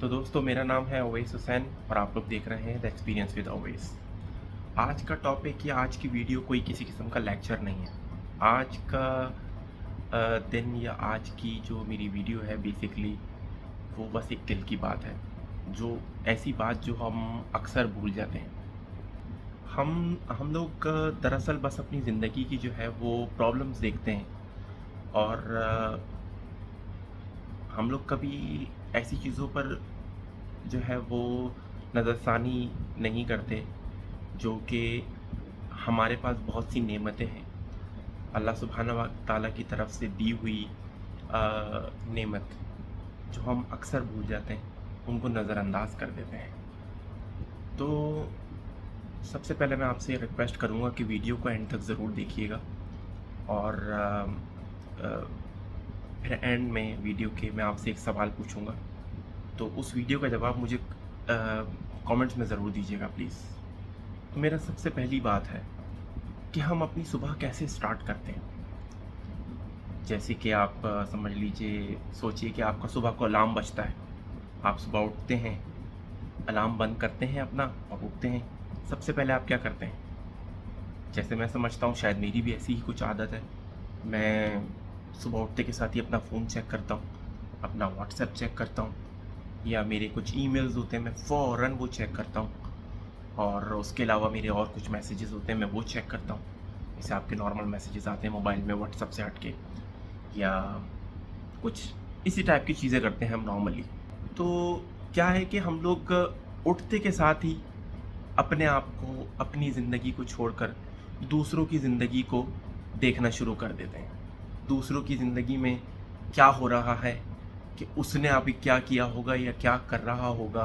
तो दोस्तों मेरा नाम है अवैस हुसैन और आप लोग देख रहे हैं द एक्सपीरियंस विद अवैस। आज का टॉपिक या आज की वीडियो कोई किसी किस्म का लेक्चर नहीं है। आज का दिन या आज की जो मेरी वीडियो है बेसिकली वो बस एक दिल की बात है, जो ऐसी बात जो हम अक्सर भूल जाते हैं। हम लोग दरअसल बस अपनी ज़िंदगी की जो है वो प्रॉब्लम्स देखते हैं और हम लोग कभी ऐसी चीज़ों पर जो है वो नज़रसानी नहीं करते जो कि हमारे पास बहुत सी नेमतें हैं, अल्लाह सुब्हाना व ताला की तरफ से दी हुई नेमत जो हम अक्सर भूल जाते हैं, उनको नज़रअंदाज कर देते हैं। तो सबसे पहले मैं आपसे रिक्वेस्ट करूँगा कि वीडियो को एंड तक ज़रूर देखिएगा और फिर एंड में वीडियो के मैं आपसे एक सवाल पूछूंगा, तो उस वीडियो का जवाब मुझे कमेंट्स में ज़रूर दीजिएगा प्लीज़। तो मेरा सबसे पहली बात है कि हम अपनी सुबह कैसे स्टार्ट करते हैं। जैसे कि आप समझ लीजिए, सोचिए कि आपका सुबह को अलार्म बजता है, आप सुबह उठते हैं, अलार्म बंद करते हैं अपना और उठते हैं। सबसे पहले आप क्या करते हैं? जैसे मैं समझता हूँ शायद मेरी भी ऐसी ही कुछ आदत है, मैं सुबह उठते के साथ ही अपना फ़ोन चेक करता हूँ, अपना व्हाट्सएप चेक करता हूँ, या मेरे कुछ ईमेल्स होते हैं मैं फ़ौरन वो चेक करता हूँ, और उसके अलावा मेरे और कुछ मैसेजेस होते हैं मैं वो चेक करता हूँ। जैसे आपके नॉर्मल मैसेजेस आते हैं मोबाइल में व्हाट्सएप से हट के, या कुछ इसी टाइप की चीज़ें करते हैं हम नॉर्मली। तो क्या है कि हम लोग उठते के साथ ही अपने आप को, अपनी ज़िंदगी को छोड़कर दूसरों की ज़िंदगी को देखना शुरू कर देते हैं। दूसरों की ज़िंदगी में क्या हो रहा है, कि उसने अभी क्या किया होगा या क्या कर रहा होगा,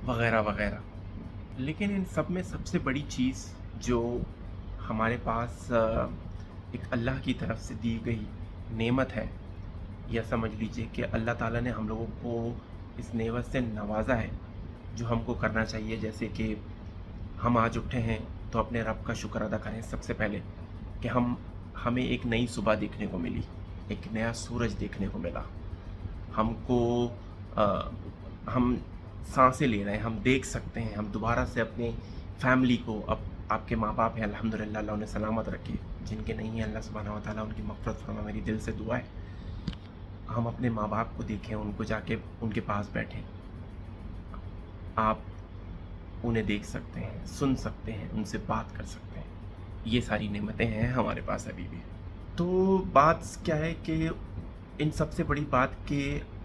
वगैरह वगैरह। लेकिन इन सब में सबसे बड़ी चीज़ जो हमारे पास एक अल्लाह की तरफ से दी गई नेमत है, या समझ लीजिए कि अल्लाह ताला ने हम लोगों को इस नेमत से नवाजा है, जो हमको करना चाहिए। जैसे कि हम आज उठे हैं तो अपने रब का शुक्र अदा करें सबसे पहले कि हमें एक नई सुबह देखने को मिली, एक नया सूरज देखने को मिला, हमको हम सांसें ले रहे हैं, हम देख सकते हैं, हम दोबारा से अपने फैमिली को, अब आपके माँ बाप हैं अल्हम्दुलिल्लाह, अल्लाह उन्हें सलामत रखे, जिनके नहीं हैं अल्लाह सुब्हानहू व तआला उनकी मग़फ़िरत फरमा, मेरी दिल से दुआ है। हम अपने माँ बाप को देखें, उनको जाके उनके पास बैठें, आप उन्हें देख सकते हैं, सुन सकते हैं, उनसे बात कर सकते हैं। ये सारी नेमतें हैं हमारे पास अभी भी। तो बात क्या है कि इन सबसे बड़ी बात कि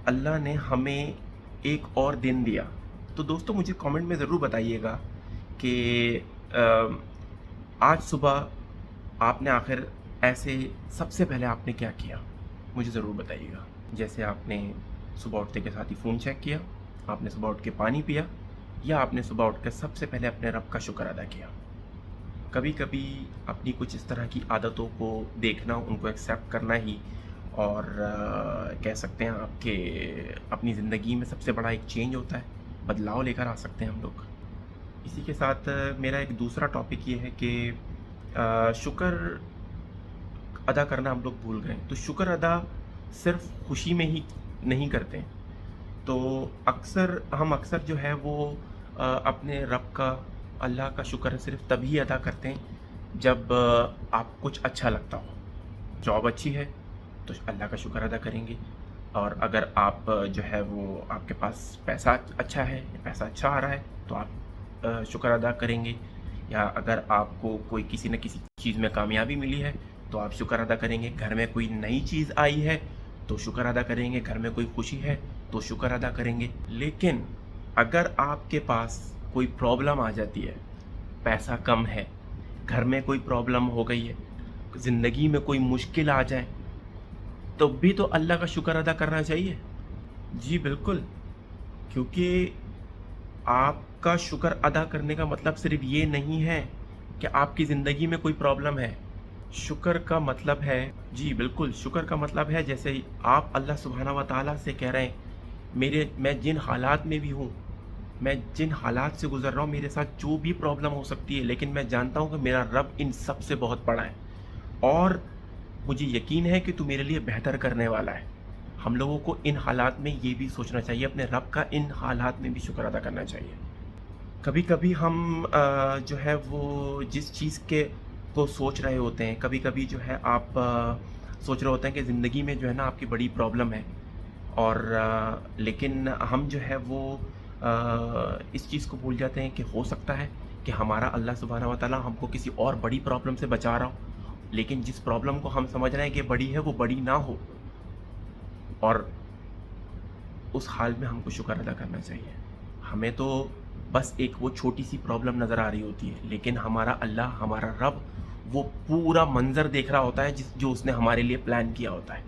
अल्लाह ने हमें एक और दिन दिया। तो दोस्तों मुझे कमेंट में ज़रूर बताइएगा कि आज सुबह आपने आखिर ऐसे सबसे पहले आपने क्या किया, मुझे ज़रूर बताइएगा। जैसे आपने सुबह उठते के साथ ही फ़ोन चेक किया, आपने सुबह उठ के पानी पिया, या आपने सुबह उठ कर सबसे पहले अपने रब का शुक्र अदा किया। कभी कभी अपनी कुछ इस तरह की आदतों को देखना, उनको एक्सेप्ट करना ही, और कह सकते हैं आपके अपनी ज़िंदगी में सबसे बड़ा एक चेंज होता है, बदलाव लेकर आ सकते हैं हम लोग। इसी के साथ मेरा एक दूसरा टॉपिक ये है कि शुक्र अदा करना हम लोग भूल गए। तो शुक्र अदा सिर्फ खुशी में ही नहीं करते हैं। तो हम अक्सर जो है वो अपने रब का, अल्लाह का शुक्र सिर्फ तभी अदा करते हैं जब आप कुछ अच्छा लगता हो। जॉब अच्छी है तो अल्लाह का शुक्र अदा करेंगे, और अगर आप जो है वो आपके पास पैसा अच्छा है, पैसा अच्छा आ रहा है तो आप शुक्र अदा करेंगे, या अगर आपको कोई किसी न किसी चीज़ में कामयाबी मिली है तो आप शुक्र अदा करेंगे। घर में कोई नई चीज़ आई है तो शुक्र अदा करेंगे, घर में कोई खुशी है तो शुक्र अदा करेंगे। लेकिन अगर आपके पास कोई प्रॉब्लम आ जाती है, पैसा कम है, घर में कोई प्रॉब्लम हो गई है, ज़िंदगी में कोई मुश्किल आ जाए, तो भी तो अल्लाह का शुक्र अदा करना चाहिए। जी बिल्कुल, क्योंकि आपका शुक्र अदा करने का मतलब सिर्फ ये नहीं है कि आपकी ज़िंदगी में कोई प्रॉब्लम है। शुक्र का मतलब है, जी बिल्कुल, शुक्र का मतलब है जैसे आप अल्लाह सुब्हानहू व तआला से कह रहे हैं, मैं जिन हालात में भी हूँ, मैं जिन हालात से गुज़र रहा हूँ, मेरे साथ जो भी प्रॉब्लम हो सकती है, लेकिन मैं जानता हूँ कि मेरा रब इन सब से बहुत बड़ा है, और मुझे यकीन है कि तू मेरे लिए बेहतर करने वाला है। हम लोगों को इन हालात में ये भी सोचना चाहिए, अपने रब का इन हालात में भी शुक्र अदा करना चाहिए। कभी कभी हम जो है वो जिस चीज़ के को सोच रहे होते हैं, कभी कभी जो है आप सोच रहे होते हैं कि ज़िंदगी में जो है ना आपकी बड़ी प्रॉब्लम है, और लेकिन हम जो है वो इस चीज़ को भूल जाते हैं कि हो सकता है कि हमारा अल्लाह सुब्हानहू व तआला हमको किसी और बड़ी प्रॉब्लम से बचा रहा हो, लेकिन जिस प्रॉब्लम को हम समझ रहे हैं कि बड़ी है वो बड़ी ना हो, और उस हाल में हमको शुक्र अदा करना चाहिए। हमें तो बस एक वो छोटी सी प्रॉब्लम नज़र आ रही होती है, लेकिन हमारा अल्लाह, हमारा रब वो पूरा मंज़र देख रहा होता है जो उसने हमारे लिए प्लान किया होता है।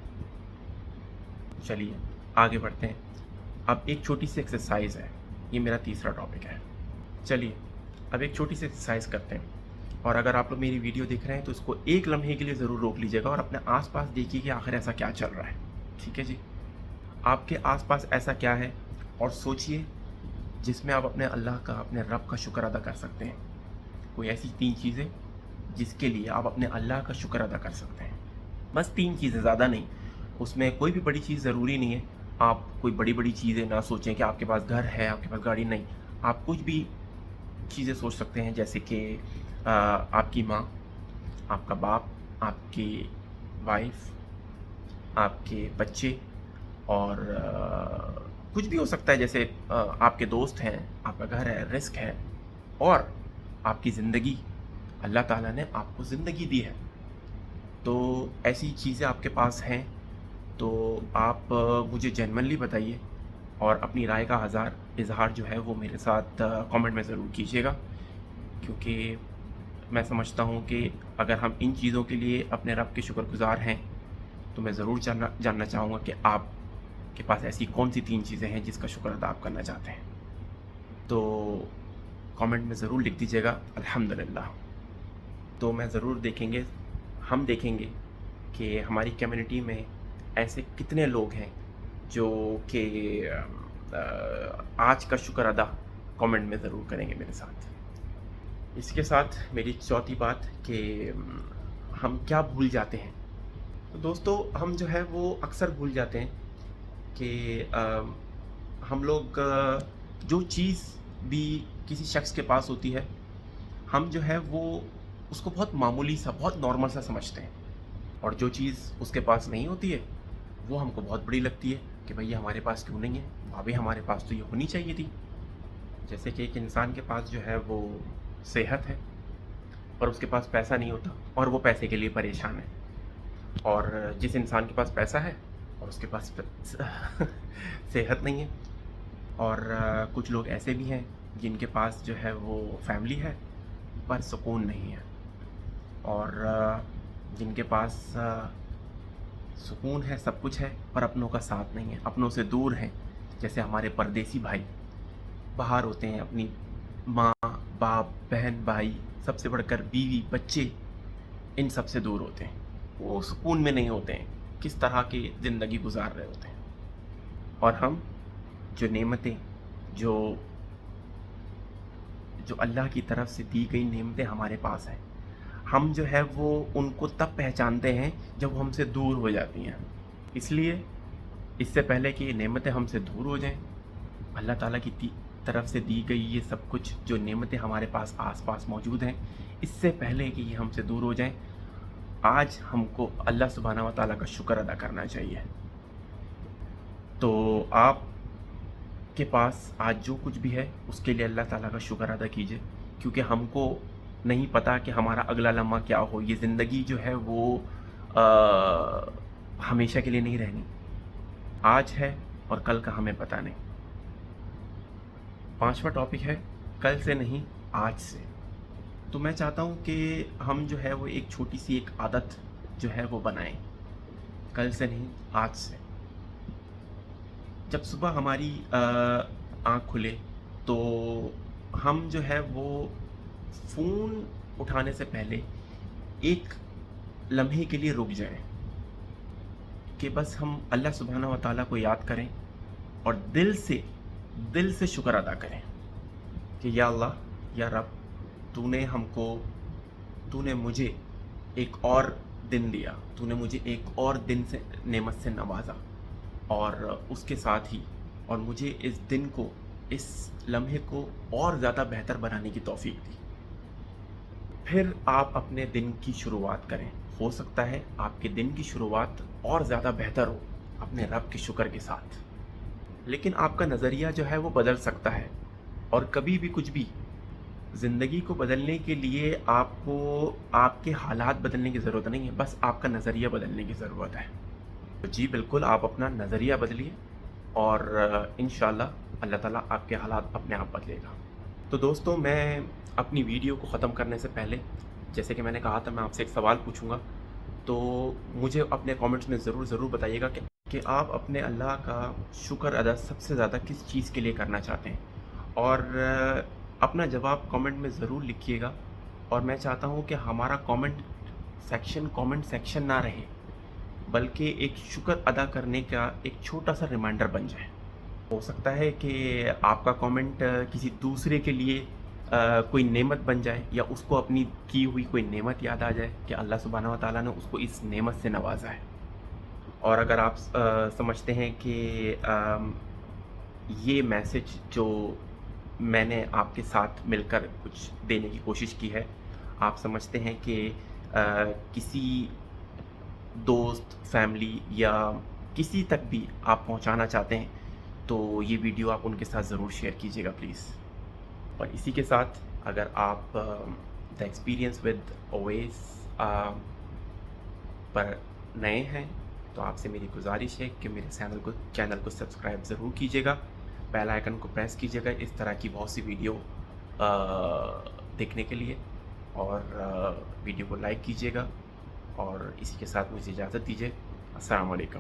चलिए आगे बढ़ते हैं। अब एक छोटी सी एक्सरसाइज है, ये मेरा तीसरा टॉपिक है। चलिए अब एक छोटी सी एक्सरसाइज करते हैं, और अगर आप लोग मेरी वीडियो देख रहे हैं तो इसको एक लम्हे के लिए ज़रूर रोक लीजिएगा और अपने आसपास देखिए कि आखिर ऐसा क्या चल रहा है। ठीक है जी, आपके आसपास ऐसा क्या है, और सोचिए जिसमें आप अपने अल्लाह का, अपने रब का शुक्र अदा कर सकते हैं। कोई ऐसी 3 चीज़ें जिसके लिए आप अपने अल्लाह का शुक्र अदा कर सकते हैं। बस 3 चीज़ें, ज़्यादा नहीं। उसमें कोई भी बड़ी चीज़ ज़रूरी नहीं है। आप कोई बड़ी बड़ी चीज़ें ना सोचें कि आपके पास घर है, आपके पास गाड़ी, नहीं। आप कुछ भी चीज़ें सोच सकते हैं, जैसे कि आपकी माँ, आपका बाप, आपकी वाइफ, आपके बच्चे, और कुछ भी हो सकता है, जैसे आपके दोस्त हैं, आपका घर है, रिस्क है, और आपकी ज़िंदगी। अल्लाह ताला ने आपको ज़िंदगी दी है, तो ऐसी चीज़ें आपके पास हैं तो आप मुझे जेन्युइनली बताइए, और अपनी राय का इज़हार जो है वो मेरे साथ कमेंट में ज़रूर कीजिएगा, क्योंकि मैं समझता हूँ कि अगर हम इन चीज़ों के लिए अपने रब के शुक्रगुज़ार हैं तो मैं ज़रूर जानना चाहूँगा कि आपके पास ऐसी कौन सी 3 चीज़ें हैं जिसका शुक्र अदा आप करना चाहते हैं। तो कमेंट में ज़रूर लिख दीजिएगा अल्हम्दुलिल्लाह। तो मैं ज़रूर हम देखेंगे कि हमारी कम्युनिटी में ऐसे कितने लोग हैं जो कि आज का शुक्र अदा कमेंट में ज़रूर करेंगे मेरे साथ। इसके साथ मेरी चौथी बात कि हम क्या भूल जाते हैं। तो दोस्तों, हम जो है वो अक्सर भूल जाते हैं कि हम लोग जो चीज़ भी किसी शख्स के पास होती है, हम जो है वो उसको बहुत मामूली सा, बहुत नॉर्मल सा समझते हैं, और जो चीज़ उसके पास नहीं होती है वो हमको बहुत बड़ी लगती है कि भाई ये हमारे पास क्यों नहीं है, भाभी हमारे पास तो ये होनी चाहिए थी। जैसे कि एक इंसान के पास जो है वो सेहत है और उसके पास पैसा नहीं होता, और वो पैसे के लिए परेशान है, और जिस इंसान के पास पैसा है और उसके पास सेहत नहीं है, और कुछ लोग ऐसे भी हैं जिनके पास जो है वो फैमिली है पर सुकून नहीं है, और जिनके पास सुकून है, सब कुछ है, पर अपनों का साथ नहीं है, अपनों से दूर हैं। जैसे हमारे परदेसी भाई बाहर होते हैं, अपनी माँ, बाप, बहन, भाई, सबसे बढ़कर बीवी, बच्चे, इन सब से दूर होते हैं। वो सुकून में नहीं होते हैं, किस तरह की ज़िंदगी गुजार रहे होते हैं। और हम जो नेमतें, जो अल्लाह की तरफ से दी गई नेमतें हमारे पास हैं, हम जो है वो उनको तब पहचानते हैं जब वो हमसे दूर हो जाती हैं। इसलिए इससे पहले कि ये नेमतें हमसे दूर हो जाएं, अल्लाह ताला की तरफ से दी गई ये सब कुछ जो नेमतें हमारे पास आसपास मौजूद हैं, इससे पहले कि ये हमसे दूर हो जाएं, आज हमको अल्लाह सुब्हानहू व तआला का शुक्र अदा करना चाहिए। तो आप के पास आज जो कुछ भी है उसके लिए अल्लाह ताला का शुक्र अदा कीजिए, क्योंकि हमको नहीं पता कि हमारा अगला लम्हा क्या हो। ये ज़िंदगी जो है वो हमेशा के लिए नहीं रहनी, आज है और कल का हमें पता नहीं। 5वां टॉपिक है कल से नहीं, आज से। तो मैं चाहता हूँ कि हम जो है वो एक छोटी सी एक आदत जो है वो बनाएं, कल से नहीं, आज से। जब सुबह हमारी आँख खुले तो हम जो है वो फ़ोन उठाने से पहले एक लम्हे के लिए रुक जाएं, कि बस हम अल्लाह सुब्हानहू व तआला को याद करें और दिल से शुक्र अदा करें कि या अल्लाह, या रब, तूने मुझे एक और दिन दिया, तूने मुझे एक और दिन से नेमत से नवाजा, اور اس کے ساتھ ہی اور مجھے اس دن کو، اس لمحے کو اور زیادہ بہتر بنانے کی توفیق دی۔ پھر آپ اپنے دن کی شروعات کریں۔ ہو سکتا ہے آپ کے دن کی شروعات اور زیادہ بہتر ہو اپنے رب کے شکر کے ساتھ، لیکن آپ کا نظریہ جو ہے وہ بدل سکتا ہے۔ اور کبھی بھی کچھ بھی، زندگی کو بدلنے کے لیے آپ کو آپ کے حالات بدلنے کی ضرورت نہیں ہے، بس آپ کا نظریہ بدلنے کی ضرورت ہے۔ تو جی بالکل، آپ اپنا نظریہ بدلیے اور انشاءاللہ اللہ تعالیٰ آپ کے حالات اپنے آپ بدلے گا۔ تو دوستوں، میں اپنی ویڈیو کو ختم کرنے سے پہلے، جیسے کہ میں نے کہا تھا، میں آپ سے ایک سوال پوچھوں گا، تو مجھے اپنے کامنٹس میں ضرور بتائیے گا کہ آپ اپنے اللہ کا شکر ادا سب سے زیادہ کس چیز کے لیے کرنا چاہتے ہیں، اور اپنا جواب کامنٹ میں ضرور لکھیے گا۔ اور میں چاہتا ہوں کہ ہمارا کامنٹ سیکشن نہ رہے، بلکہ ایک شکر ادا کرنے کا ایک چھوٹا سا ریمائنڈر بن جائے۔ ہو سکتا ہے کہ آپ کا کامنٹ کسی دوسرے کے لیے کوئی نعمت بن جائے، یا اس کو اپنی کی ہوئی کوئی نعمت یاد آ جائے کہ اللہ سبحانہ و تعالیٰ نے اس کو اس نعمت سے نوازا ہے۔ اور اگر آپ سمجھتے ہیں کہ یہ میسج جو میں نے آپ کے ساتھ مل کر کچھ دینے کی کوشش کی ہے، آپ سمجھتے ہیں کہ کسی دوست، فیملی یا کسی تک بھی آپ پہنچانا چاہتے ہیں، تو یہ ویڈیو آپ ان کے ساتھ ضرور شیئر کیجیے گا پلیز۔ اور اسی کے ساتھ، اگر آپ دا ایکسپیرینس ود اویس پر نئے ہیں تو آپ سے میری گزارش ہے کہ میرے چینل کو سبسکرائب ضرور کیجیے گا، بیل آئیکن کو پریس کیجیے گا اس طرح کی بہت سی ویڈیو دیکھنے کے لیے، اور ویڈیو کو لائک کیجیے گا۔ اور اسی کے ساتھ مجھے اجازت دیجیے۔ السلام علیکم۔